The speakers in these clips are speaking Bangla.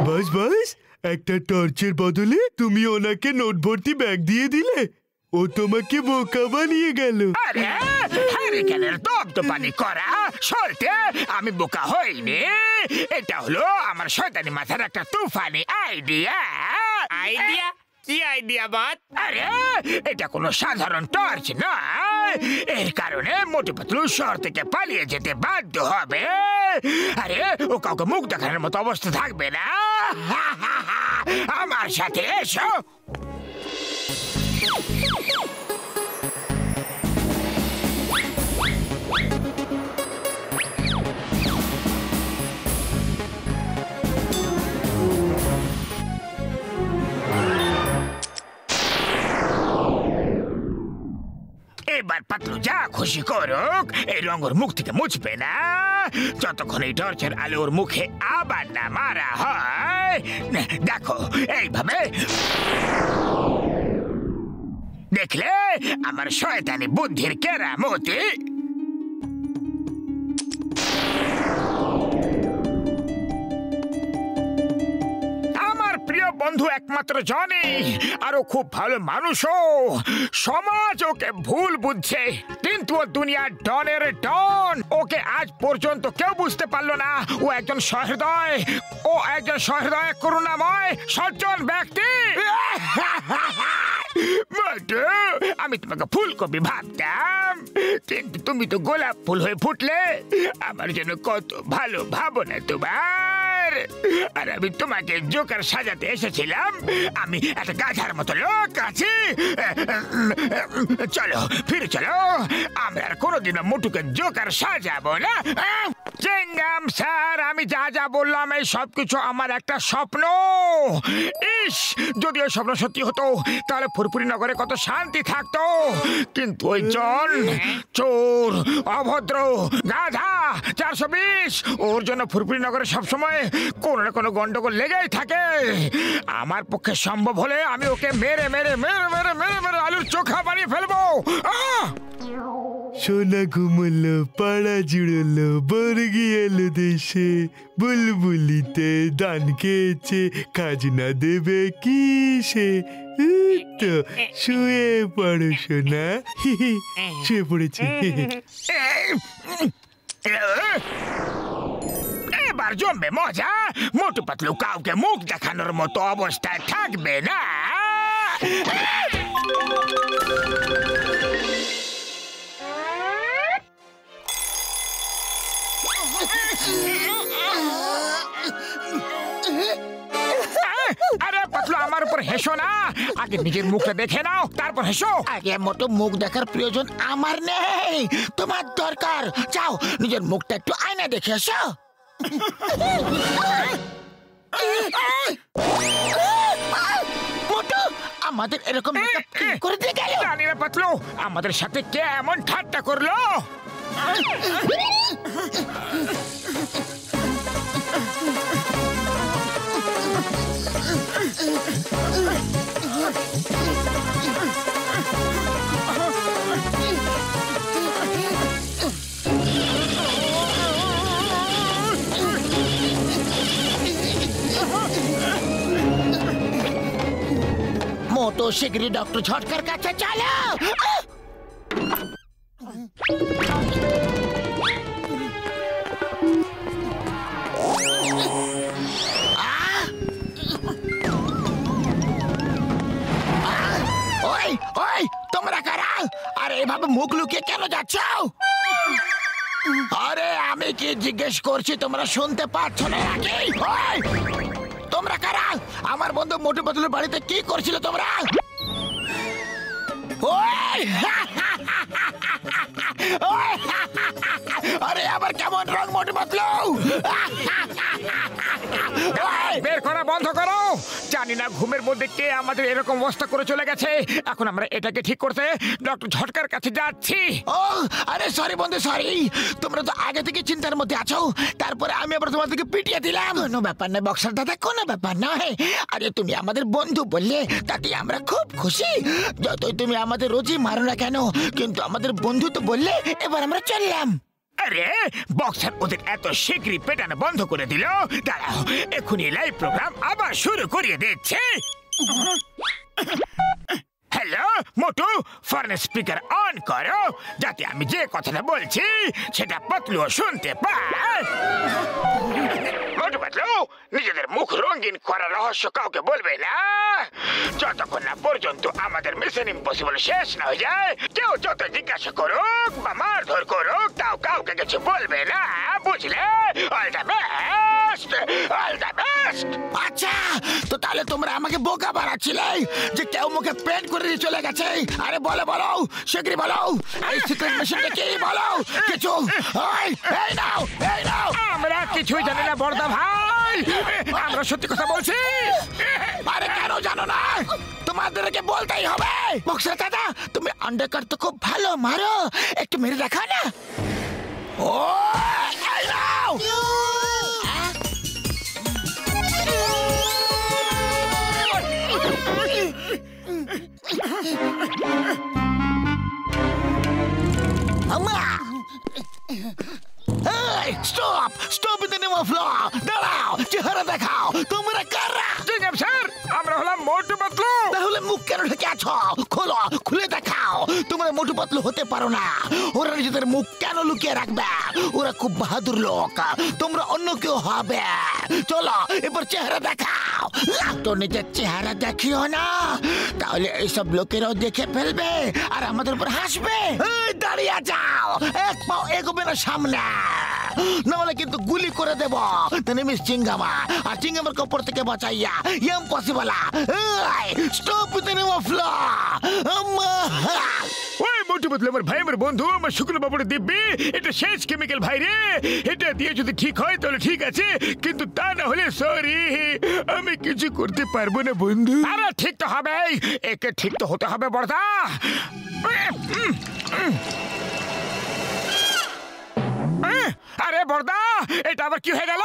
বাস বাস, একটা টর্চের বদলে তুমি ওনাকে নোট ভর্তি ব্যাগ দিয়ে দিলে। ও তোমাকে বোকা বানিয়ে গেল। আরে হ্যারিকেনের দপদপানি করা সরতে আমি বোকা হইনি। এটা হলো আমার শয়তানি মাথার একটা তুফানি আইডিয়া। আইডিয়া? কি আইডিয়া বাদ? আরে এটা কোনো সাধারণ টর্চ নয়। এর কারণে মোটু পাতলু শহর থেকে পালিয়ে যেতে বাধ্য হবে। আরে ও কাউকে মুখ দেখানোর মতো অবস্থা থাকবে না। আমার সাথে এসো। এবার পাতলু যা খুশি করুক, এই রঙ ওর মুখ থেকে মুছবে না যতক্ষণ এই টর্চের আলো ওর মুখে আবার না মারা হয়। দেখো এইভাবে, দেখলে আমার শয়তানি বুদ্ধির কেরামতি। প্রিয় বন্ধু একমাত্র জনি, আরো খুব ভালো মানুষও। সমাজ ওকে ভুল বুঝছে, কিন্তু ও দুনিয়ার ডনের ডন। ওকে আজ পর্যন্ত কেউ বুঝতে পারলো না। ও একজন সহৃদয় করুণাময় সজ্জন ব্যক্তি। আমি তোমাকে ফুলকপি ভাবতাম, কিন্তু তুমি তো গোলাপ ফুল হয়ে ফুটলে। আমার জন্য কত ভালো ভাবনা তোমার। আর আমি তোমাকে জোকার সাজাতে এসেছিলাম। আমি একটা গাধার মতো লোক আছি। চলো ফিরে চলো, আমরা আর কোনোদিনও মোটুকে জোকার সাজাবো না। চেঙ্গাম স্যার, আমি যা যা বললাম এই সবকিছু আমার একটা স্বপ্ন। ইস, যদি ওই স্বপ্ন সত্যি হতো তাহলে ফুরফুরি নগরে কত শান্তি থাকতো। কিন্তু ওই জন, চোর, অভদ্র, গাধা 420, ওর জন্য ফুরফুরি নগরে সবসময় কোনো না কোনো গন্ডগোল লেগেই থাকে। আমার পক্ষে সম্ভব হলে আমি ওকে মেরে মেরে মেরে মেরে মেরে মেরে আলুর চোখা বানিয়ে ফেলবো। সোনা ঘুমলো, পাড়া জুড়লো, বর্গি এলো দেশে, বুলবুলিতে ধান খেয়েছে, খাজনা দেবে কিসে। তো শুয়ে পড়ো সোনা। শুয়ে পড়েছে। এবার জমবে মজা। মোটু পাতলু কাউকে মুখ দেখানোর মতো অবস্থায় থাকবে না। আরে পাতলু, আমার উপর হেসো না। আগে নিজের মুখটা দেখে নাও, তারপর হেসো। আগে মোটো মুখ দেখার প্রয়োজন আমার নেই, তোমার দরকার। যাও নিজের মুখটা একটু আয়না দেখে এসো। মোটো, আমাদের এরকম করে দিয়ে গেল। জানি না পাতলু, আমাদের সাথে কে এমন ঠাট্টা করলো। মোটো শিগগিরই ডক্টর ঝটকার কাছে চলো। ওই ওই, তোমরা কারা? আরে এভাবে মুখ লুকিয়ে কেন যাচ্ছ? আরে আমি কি জিজ্ঞেস করছি, তোমরা শুনতে পাচ্ছ না নাকি? ওই তোমরা কারা? আমার বন্ধু মোটু পাতলুর বাড়িতে কি করছিল তোমরা? আরে আবার কেমন রং মোটু পাতলু? বের করা বন্ধ করো। জানি না ঘুমের মধ্যে কে আমাদের এরকম অবস্থা করে চলে গেছে। এখন আমরা এটাকে ঠিক করতে ডক্টর ঝটকার কাছে যাচ্ছি। ও আরে সরি বন্ধু সরি, তোমরা তো আগে থেকে চিন্তার মধ্যে আছো, তারপরে আমি আবার তোমাদেরকে পিটিয়ে দিলাম। কোনো ব্যাপার নয় বক্সার দাদা, কোনো ব্যাপার নয়। আরে তুমি আমাদের বন্ধু বললে তাতে আমরা খুব খুশি। যতই তুমি আমাদের রোজই মারো না কেন, কিন্তু আমাদের বন্ধু তো বললে, এবার আমরা চললাম। আরে বক্সার ওদের এত শীঘ্রই পেটানো বন্ধ করে দিল। দাঁড়াও, এখনই লাইভ প্রোগ্রাম আবার শুরু করিয়ে দিচ্ছে। হ্যালো মোটু, ফোনের স্পিকার অন করো, যাতে আমি যে কথাটা বলছি সেটা পাতলুও শুনতে পায়। মোটু পাতলু, নিজেদের মুখ রঙিন করার রহস্য কাউকে বলবে না, যতক্ষণ না পর্যন্ত আমাদের মিশন ইম্পসিবল শেষ না হয়ে যায়। কেউ যত জিজ্ঞাসা করুক বা মারধর করুক, তাও কাউকে কিছু বলবে না, বুঝলে? All the best, all the best. আচ্ছা, তো তাহলে তোমরা আমাকে বোকা বানাচ্ছিলে যে কেউ মুখে পেন্ট করে দিয়ে চলে গেছে। আরে বলো বলো, শীঘ্রই বলো, এই সিক্রেট মেশিনটা কি, বলো কিছু। এই নাও, এই নাও। আমরা কিছুই জানি না বড়দা ভাই, আমরা সত্যি কথা বলছি। আরে কেন জানো না? তোমাদেরকে বলতেই হবে। বক্সার দাদা, তুমি আন্ডারকাট তো খুব ভালো মারো, একটু মেরে দেখা না। ও এই নাও। Stop stop in the name of law. দাঁড়াও, চেহারা দেখাও, তোমরা কারা? জিঙ্গাম স্যার, আমরা হলাম মোটু পাতলু। তাহলে মুখ কেন ঢেকে আছো? খোলো, খুলে দেখাও। তোমরা মোটু পাতলু হতে পারো না। ওরা নিজেদের মুখ কেন লুকিয়ে রাখবে? ওরা খুব বাহাদুর লোক, তোমরা অন্য কেউ হবে। চলো এবার চেহারা দেখাও। তো নিজের চেহারা দেখিও না, তাহলে এইসব লোকেরাও দেখে ফেলবে আর আমাদের উপর হাসবে। দাঁড়িয়ে যাও, এক পাও এগোবে না সামনে, নাহলে কিন্তু গুলি করে দেব। মিস চিঙ্গামা, আর চিঙ্গামার কপর থেকে বাঁচাইয়া impossible. Stop with the name of law. ওই মোটু পাতলু আমার ভাই, আমার বন্ধু, আমার শুকনো বাবুর দিব্যি, এটা শেষ কেমিক্যাল ভাই রে। এটা দিয়ে যদি ঠিক হয় তাহলে ঠিক আছে, কিন্তু তা না হলে সরি, আমি কিছু করতে পারবো না বন্ধু। আরে ঠিক তো হবেই, একে ঠিক তো হতে হবে বড়দা। আরে বড়দা, এটা আবার কি হয়ে গেল?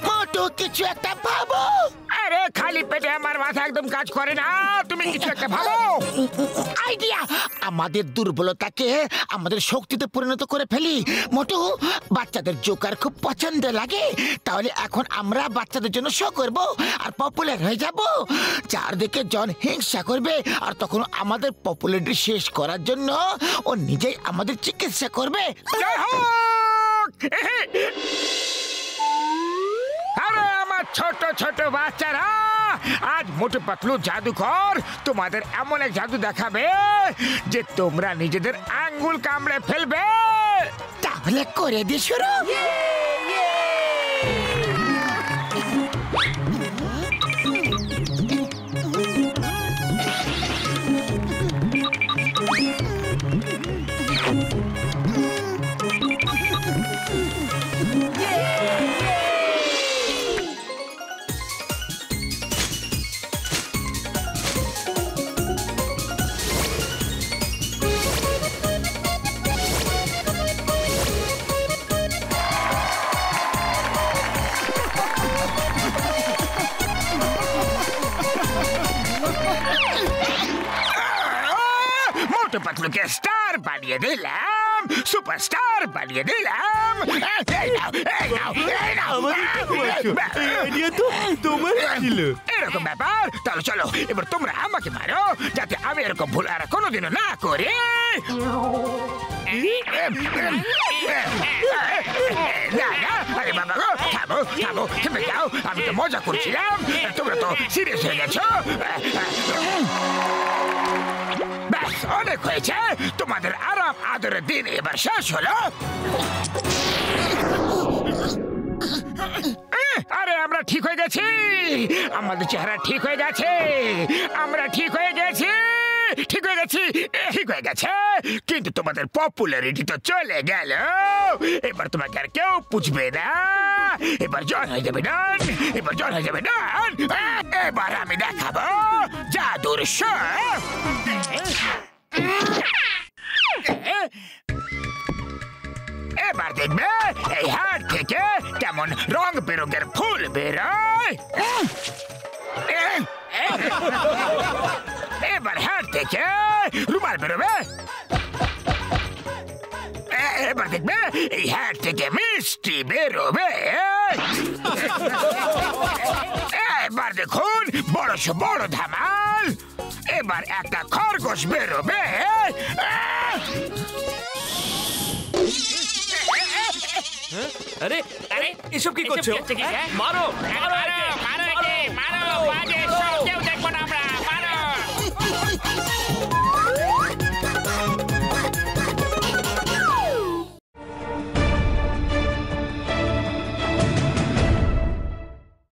মোটু কিছু একটা ভাবো। আরে খালি পেটে আমার মাথা একদম কাজ করে না, তুমি কিছু একটা ভাবো। আইডিয়া, আমাদের দুর্বলতাকে আমাদের শক্তিতে পরিণত করে ফেলি। মোটু, বাচ্চাদের জোকার খুব পছন্দ লাগে, তাহলে এখন আমরা বাচ্চাদের জন্য শো করব আর পপুলার হয়ে যাব। চারদিকে জন হিংসা করবে, আর তখন আমাদের পপুলারিটি শেষ করার জন্য ও নিজেই আমাদের চিকিৎসা করবে। জয় হোক! আরে আমার ছোট ছোট বাচ্চারা, আজ মোটু পাতলু জাদুকর তোমাদের এমন এক জাদু দেখাবে যে তোমরা নিজেদের আঙ্গুল কামড়ে ফেলবে। তাহলে করে দিয়ে শুরু। মোটু পাতলুকে স্টার বানিয়ে দিলাম, সুপারস্টার বানিয়ে দিলাম। এই নাও, এই নাও, এই নাও। আইডিয়া তো তোমার ছিল। এরকম ব্যাপার, তাহলে চলো এবার তোমরা আমাকে মারো, যাতে আমি এরকম ভুল আর কোনোদিনও না করি। না না, আরে বাবা গো, থামো থামো, থেমে যাও, আমি তো মজা করছিলাম, তোমরা তো সিরিয়াস হয়ে গেছো। ব্যাস অনেক হয়েছে। তোমাদের আরাম আদরের দিন এবার শেষ হলো। আরে আমরা ঠিক হয়ে গেছি, আমাদের চেহারা ঠিক হয়ে গেছে, আমরা ঠিক হয়ে গেছি, ঠিক হয়ে গেছি, ঠিক হয়ে গেছে। কিন্তু তোমাদের পপুলারিটি তো চলে গেল। এবার তোমাকে আর কেউ পুছবে না। এবার জন হয়ে যাবে ডান, এবার জন হয়ে যাবে ডান। এবার আমি দেখাবো জাদুর শো। এবার দেখবে এই হাট থেকে কেমন রং বেরঙের ফুল বেরোয়। এবার হাট থেকে রুমাল বেরোবে। এবার দেখবে এই হাট থেকে মিষ্টি বেরোবে। এবার দেখুন বড় ধামাল, এবার একটা খরগোশ বেরোবে। আরে আরে এসব কি করছো? মারো মারো মারো মারো মারো, বাজে সব কেউ